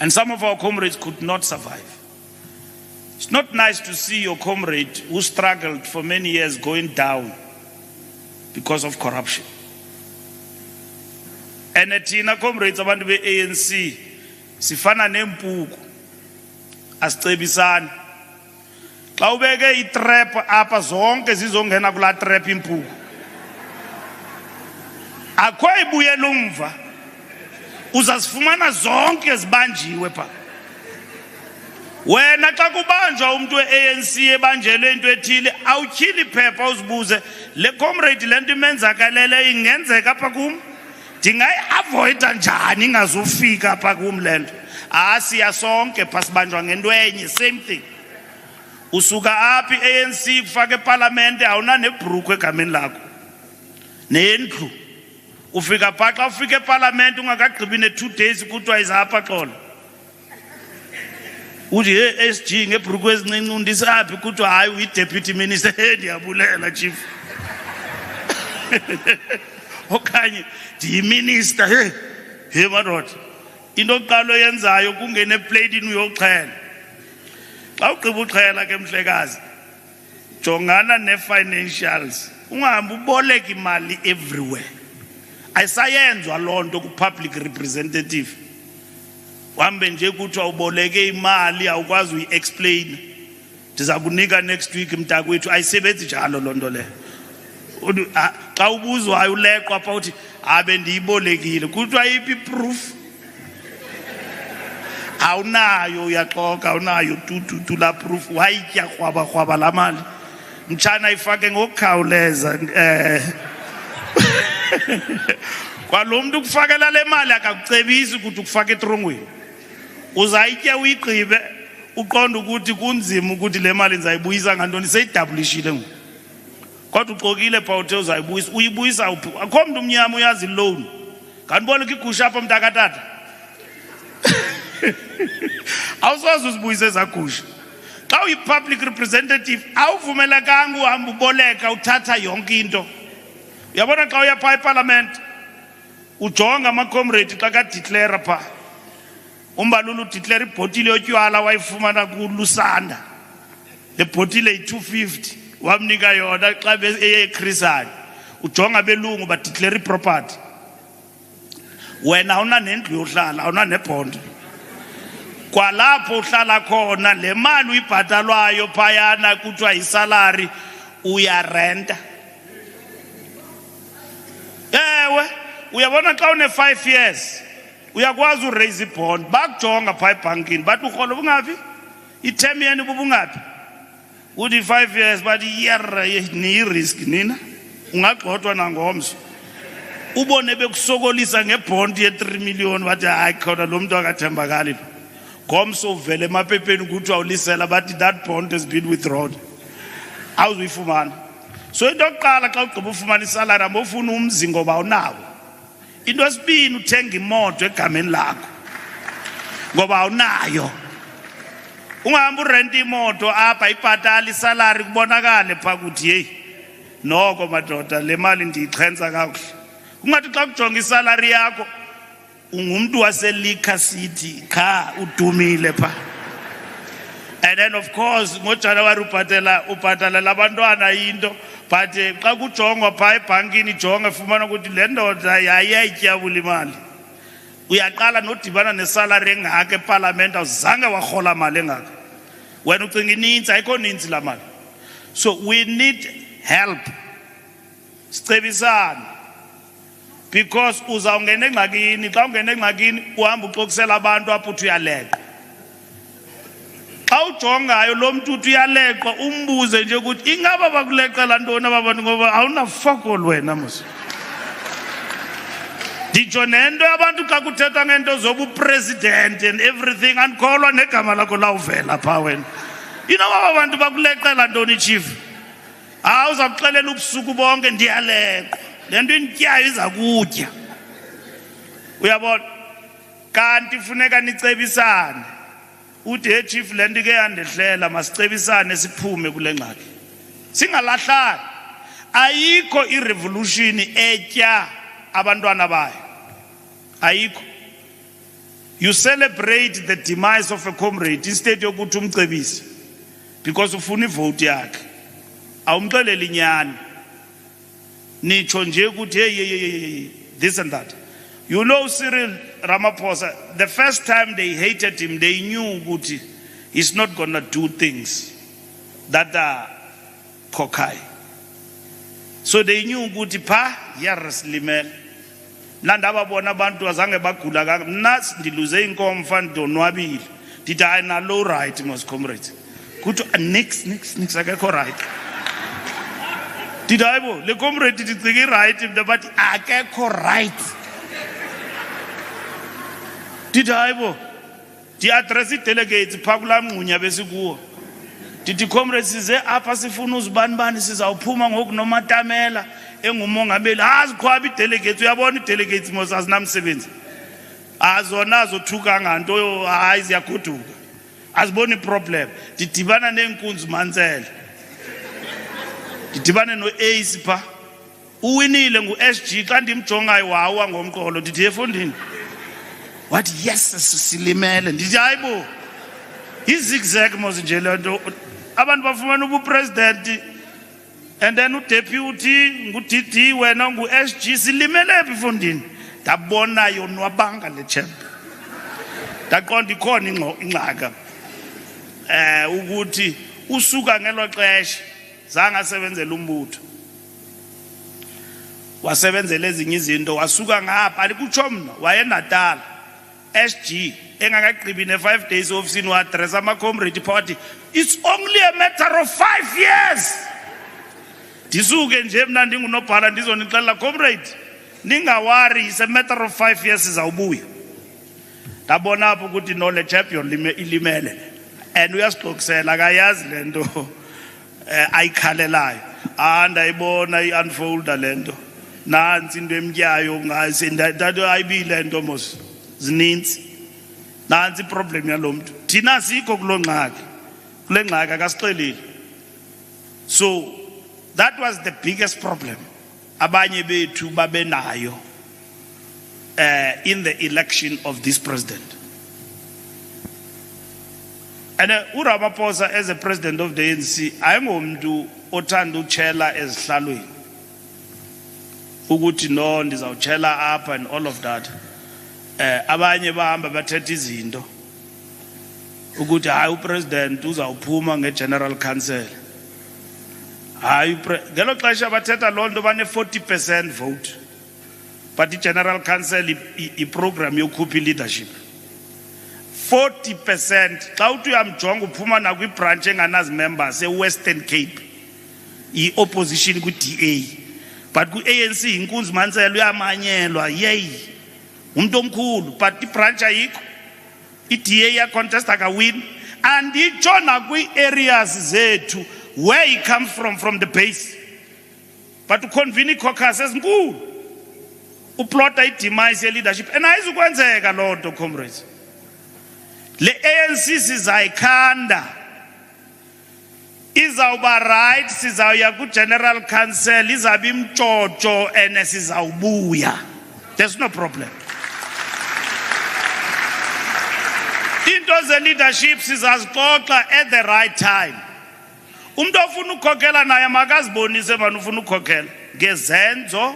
And some of our comrades could not survive. It's not nice to see your comrade who struggled for many years going down because of corruption. And thina comrades abantu be-ANC sifana nempuku asicebisana. Xa ubeke itrap apha zonke zizongena kula trap impuku. Akho ibuyela umva. Uzasifumana zonke zibanjiwe pha. Wena xa kubanjwa umuntu we-ANC ebanjelwe into ethile awutyhili phepha uzibuze le comrade lento imenzakalele ingenzeka apha kum, ndingayi-avoida njani ingazufika apha kum le nto. Siya sonke pha sibanjwa ngento enye, same thing. Usuka apha i-ANC kufaka epalamente awuna nebhruku egameni lakho nendlu. Ufika pha xa ufika epalamente ungakagqibi ne-2 days kuthiwa izapha xolo. Uthi hey SG ngebhruku ezincinci undisaphi kuthiwa hayi uyi-deputy minister. Ndiyabulela chief. Okanye ndiyiminister. Hey madoda, into yokuqala oyenzayo kungena eplatini uyoxhela. Xa ugqiba uxhela ke mhlekazi, jongana ne-financials. Ungahambi uboleka imali everywhere. Ayisayenzwa loo nto ku-public representative. Uhambe nje kuthiwa uboleke imali awukwazi uyi-explain. Ndiza kunika next week mntakwethu. Ayisebenzi njalo loo nto leyo. Xa ubuzwayo uleqwa apha uthi abe ndiyibolekile kuthiwa yiphi proof. Awunayo, uyaxoka, awunayo tu la proof. Wayitya krwaba la mali. Mtshana ifake ngokukhawuleza. Kwalo muntu ukufakela le mali akakucebisi ukuthi ukufake etrongweni. Uzayitya uyigqibe uqonda ukuthi kunzima ukuthi le mali nizayibuyisa ngantoni seyidablishile ngoku. Kodwa uxokile pha uthe uzayibuyisa, uyibuyisa uphi? Akho muntu umnyama uyazi loan. Kanibona igusha apha mntakatata. Awusoze uzibuyise ezagusha. Xa uyi-public representative awuvumelekanga uhamba uboleka uthatha yonke into. Uyabona xa uya phaa eparlament ujonga ama-comrade xa kadeclare phaa. Mbalula udeclare ibhotile yotywala wayifumana kuLusanda. Le bhotile yi-250 wamnika yona xa eyekhrisayo. Ujonga belungu badeclare iproperty. Wena awuna nendlu yohlala, awuna nebhondo. Kwalapho uhlala khona le mali uyibhatalwayo phayana kuthiwa yisalary uyarenta. Ewe uyabona xa une 5 years uyakwazi uraise ibond bakujonga phaa ebhankini bathi urholo bungaphi i-term yenu bubungaphi uthi 5 years bathi yera niyi-risk nina ungagxothwa nangomso ubone bekusokolisa ngebond ye-3 million bathi hayi khona lo mntu akathembakali ngomso uvele emaphepheni ukuthi awulisela bathi that bond has been withdrawn awuzuyifumana. So into yokuqala xa ugqiba ufumana isalari ambofuna umzi ngoba awunawo. Into yesibini uthenga imoto egameni lakho ngoba awunayo. Ungahamba urenta imoto apha ibhatala isalari kubonakale phaa kuthi hey noko madoda le mali ndiyixhensa kakuhle. Kungathi xa kujonga isalari yakho ungumntu waseLiquor City kha udumile phaa. And then of course ngoJanuwari ubhatala labantwana into but xa kujongwa phaa ebhankini jonga fumana ukuthi le ndoda yayiyayityabula imali. Uyaqala nodibana nesalary engaka eparlament awuzange warhola mali engaka. Wena ucinga ininzi ayikho ninzi la mali. So we need help. Sicebisana. Because uzawungena engxakini xa ungena engxakini uhamba uxokisela abantu apho uthi uyaleqa. Xa ujongayo lo mntu uthi uyaleqa umbuze nje ukuthi ingaba bakuleqela ntoni ababantu ngoba awunafokol wena mos. Nditsho nento abantu xa kuthethwa ngento zobupresident and everything andikholwa negama lakho lawuvela phaa wena. Inoba abantu bakuleqela ntoni chief? Uzawuxelela ubusuku bonke ndiyaleqa. Le nto indityayo iza kutya. Uyabona? Kanti funeka nicebisane. Uthi hey chief le nto ke yandehlela masicebisane siphume kule ngxaki. Singalahlani. Ayikho irevolution etya abantwana bayo. Ayikho. You celebrate the demise of a comrade instead yokuthi umcebise because ufuna ivote yakhe. Awumxeleli inyani. Nitsho nje ukuthi hey this and that. You know Cyril Ramaphosa, the first time they hated him, they knew ukuthi he's not going to do things that are cocky. So they knew ukuthi pha yarasilimela. Nandaba bona abantu azange bagula kanga. Mna ndiluze inkomo mfana ndonwabile. Ndithi hayi na low right mos comrades. Kuthi nix akekho right. Ndithi hayibo le comrade ndicinga right but akekho right. Ndithi hayibo di-address i-delegates phaa kulaa mngxunya besikuwo. Ndithi comrades size apha sifuna uzibanibani sizawuphuma ngoku nomatamela engumongameli. Azikhwaba i-delegates uyabona i-delegates mos azinamsebenzi. Azona azothuka nganto hayi ziyagoduka. Aziboni problem. Ndidibana neenkunzi Mantsele. Ndidibane no-Ace phaa. Uwinile ngu-SG xa ndimjongayo wawa ngomqolo. Ndithi efondini. What yes silimele. Ndithi hayibo izigzag mos nje le nto abantu bafumana ubupresident and then udeputy ngu-DD wena ngu-SG silimele phi efondini. Ndabona yonwabanga le champ. Ndaqonda ikhona ingxaka ukuthi usuka ngelo xesha zange asebenzele umbutho. Wasebenzela ezinye izinto wasuka ngapha alikutsho mna wayeNatal. SG engakagqibi ne5 days ofisini wa-address ama-comrade party. It's only a matter of 5 years. Ndisuke nje mna ndingunobhala ndizonixelela comrade ningawari it's a matter of 5 years sizawubuya. Ndabona apho ukuthi no le champion ilimele and uyasixokisela akayazi le nto ayikhalelayo. Ndayibona i-unfolda le nto nansi into emtyayo ngayo ayibile nto mos zininzi. Nansi iproblem yalo mntu. Thina sikho kuloo ngxaki. So that was the biggest problem abanye bethu babenayo in the election of this president. And uRamaphosa as the president of the ANC ayingomntu othanda uchela ezihlalweni ukuthi no ndizawutshela apha and all of that. Abanye bahamba bathetha izinto ukuthi hayi upresident uzawuphuma ngegeneral council. Hayi ngelo xesha bathetha loo nto bane 40% vote. But the general council iprogram yokhupha leadership 40%. Xa uthi uyamjonga uphuma nakwibranch enganazi members eWestern Cape i-opposition ku-DA, but ku-ANC inkunzi Mansela uyamanyelwa yeyi umuntu omkhulu, but ibranch ayikho, i-DA yacontest akawin, and itsho nakwi-areas zethu where he comes from the base, but uconvene i-caucus ezinkulu uplota i-demise ye-leadership, and ayizukwenzeka loo nto comrades. Le ANC sizayikhanda, izawuba right, sizawuya ku-general council, izabe imtshotsho and sizawubuya. There's no problem. Into ze-leadership sizazixoxa at the right time. Umuntu ofuna ukukhokhela naye makazibonise manje ufuna ukukhokhela ngezenzo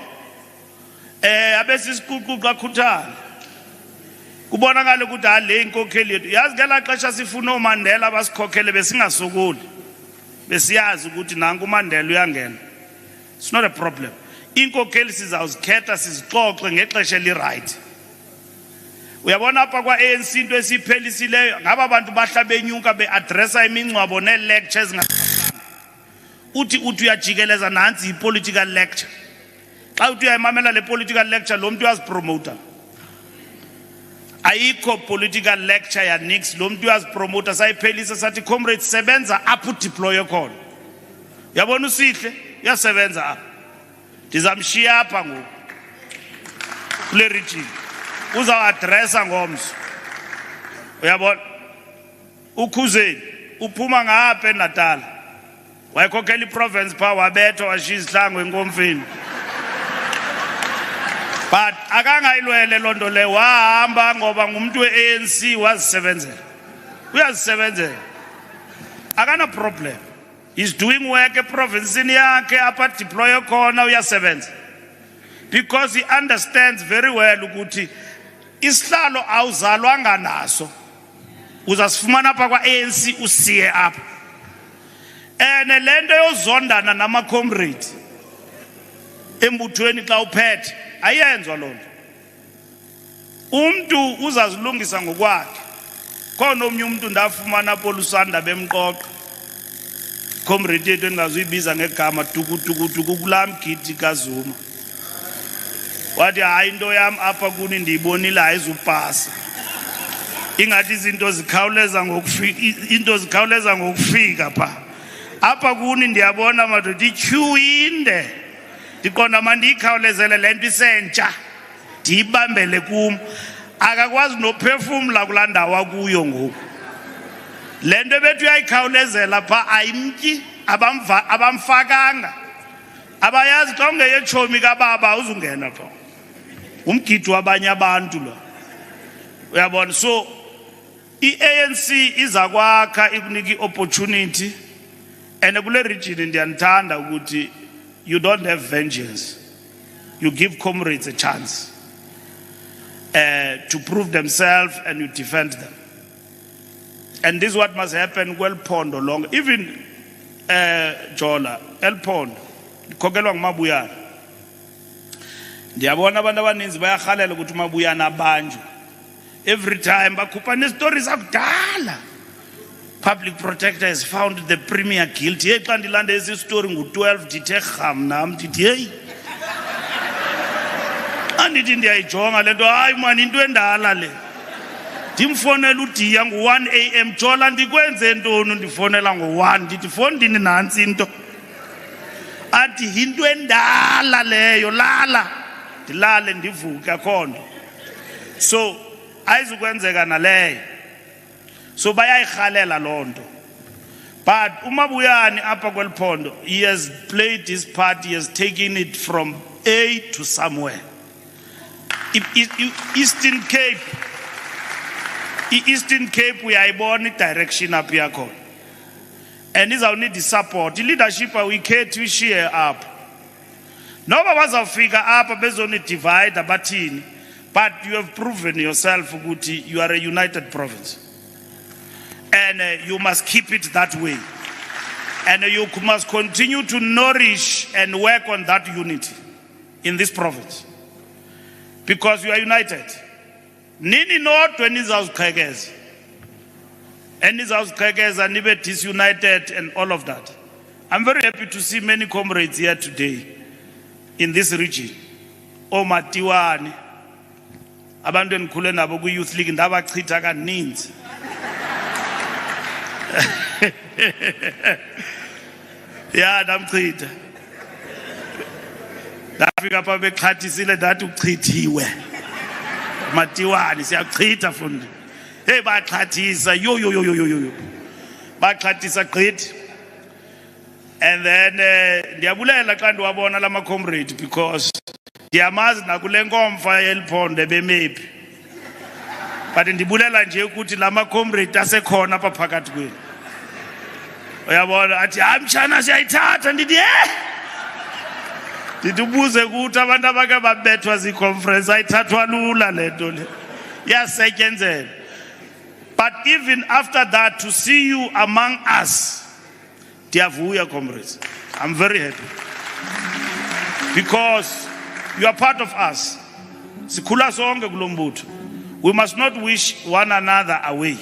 abesisiququ xa khuthala. Kubonakala ukuthi le inkokheli yethu yazi ngela xesha sifuna uMandela basikhokhele besingasokoli, besiyazi ukuthi nanku uMandela uyangena. It's not a problem. Inkokheli sizawuzikhetha sizixoxe ngexesha eli-right. Uyabona apha kwa-ANC into esiphelisileyo ngaba bantu bahla benyuka beadressa imingcwabo nee-lectures uthi uyajikeleza nansi i-political lecture. Xa uthi uyayimamela le political lecture lo mntu uyazipromota. Ayikho political lecture ya nix, lo mntu uyazipromota sayiphelisa sathi comrades sebenza apho udeploye khona. Uyabona uSihle uyasebenza apha. Ndizamshiya apha ngoku kule region. Uzawadressa ngomso. Uyabona uKhuzeni uphuma ngapha eNatal. Wayekhokhela iprovince pha wabetha washiya izihlangu enkomfeni. But akangayilwele loo nto le, wahamba ngoba ngumuntu we-ANC wazisebenzela. Uyazisebenzela. Akana problem. He's doing work eprovincini yakhe apha deploye khona uyasebenza. Because he understands very well ukuthi isihlalo awuzalwanga naso. Uzasifumana apha kwa-ANC usiye apha. Ene lento yozondana nama-comrades embuthweni xa uphethe ayenzwa loo nto. Umntu uzazilungisa ngokwakhe. Khona omnye umntu ndafumana apho lusanda bemqoqa. Comrade yethu engazuyibiza ngegama tukutukutuku kulaa mgidi kaZuma. Wathi hayi into yam apha kuni ndiyibonile ayizupasa. Ingathi izinto zikhawuleza ngokufika pha. Apha kuni ndiyabona madoda ityhuwinde. Ndiqonda mandiyikhawulezele le nto isentsha ndiyibambele kum. Akakwazi nophefumla kulaa ndawo akuyo ngoku. Le nto bethu uyayikhawulezela pha ayimtyi, abamfakanga. Abayazi xa ungeyetshomi kababa uzungena pha. Umgidi wabanye abantu lo. Uyabona, so i-ANC iza kwakha ikunika i-opportunity, and kule region ndiyanithanda ukuthi you don't have vengeance. You give comrades a chance to prove themselves and you defend them. And this is what must happen well-pondo long. Even Jola, El-Pondo, khokhelwa nguMabuyana. Ndiyabona abantu abaninzi bayarhalela ukuthi uMabuyana abanjwe. Every time bakhupha ne-stories akudala. Public protector has found the premier guilty. Hey, xa ndilanda esi story ngu-12 ndithe rham nam ndithi heyi. Andithi ndiyayijonga le nto, hayi mani into endala le. Ndimfonela uDiya ngo-1 AM, Jola ndikwenze ntoni ndifonela ngo-1, ndithi fondini nantsi into. Athi yinto endala leyo, lala. Ndilale ndivuke akho nto. So ayizukwenzeka naleyo. So bayayirhalela loo nto. But Umabuyani apha kweliphondo, he has played his part, he has taken it from A to somewhere. Eastern Cape, we are born direction up here. And these are need the support. The leadership we care to share up. Nobody was a figure up based on it divide a batin, but you have proven yourself, Guti, you are a united province. And you must keep it that way. And you must continue to nourish and work on that unity in this province. Because you are united. Nini not when is our kregers. And is our kregers and even disunited and all of that. I'm very happy to see many comrades here today in this region. O Matiwani. Abantu engikhule nabo ku youth league ndabachitha kaninzi. Yeah, ndamchitha. Ndafika pha bexhathisile ndathi uchithiwe. Matiwani siyachitha fundi. Hey baxhathisa yo. Baxhathisa gqithi. And then ndiyabulela xa ndiwabona lama comrade because ndiyamazi nakule nkomfa yeliphondo bemephi. But ndibulela nje ukuthi lama comrade asekhona apha phakathi kwenu. Uyabona athi amtshana siyayithatha ndithi ndibuze ukuthi abantu abake babethwa zi-conference ayithathwa lula lento le. Yasetyenzela. But even after that, to see you among us, ndiyavuya comrades. I'm very happy. Because you are part of us. Sikhula sonke kulo mbutho. We must not wish one another away.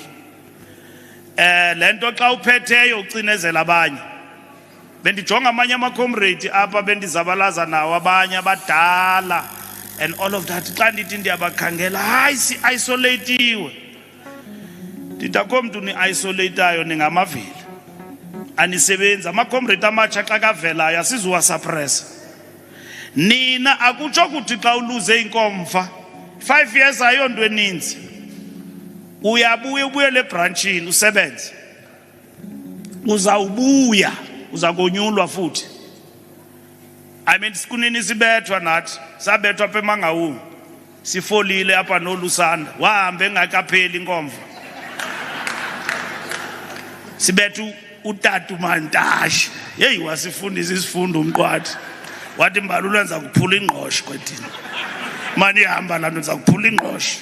Lento xa uphetheyo ucinezela abanye. Bendijonga amanye ama-comrade apha bendizabalaza nawo abanye abadala and all of that. Xa ndithi ndiyabakhangela, hayi si-isolatiwe. Ndithi akho mntu ni-isolatayo ningamavili. Anisebenzi. Ama-comrade amatsha xa kavelayo asizuwasuppressa. Nina akutsho kuthi xa uluze inkomfa 5 years ayonto eninzi. Uyabuya ubuyele ebranchini usebenze. Uzawubuya, uzakonyulwa futhi. I mean sikunini sibethwa nathi, sabethwa apha eMangaung. Sifolile apha noLusanda, wahambe engakapheli inkomfa. Sibethu utata uMantashe. Hey wasifundisa isifundo umqwathi. Wathi Mbalula nza kuphula ingqosho kwethina. Mani ihamba la nto nza kuphula ingqosho.